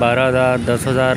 12,000 10,000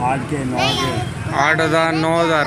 8,000 9,000.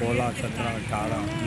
16 17 18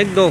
1 2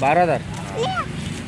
12,000.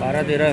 12 13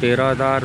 13,000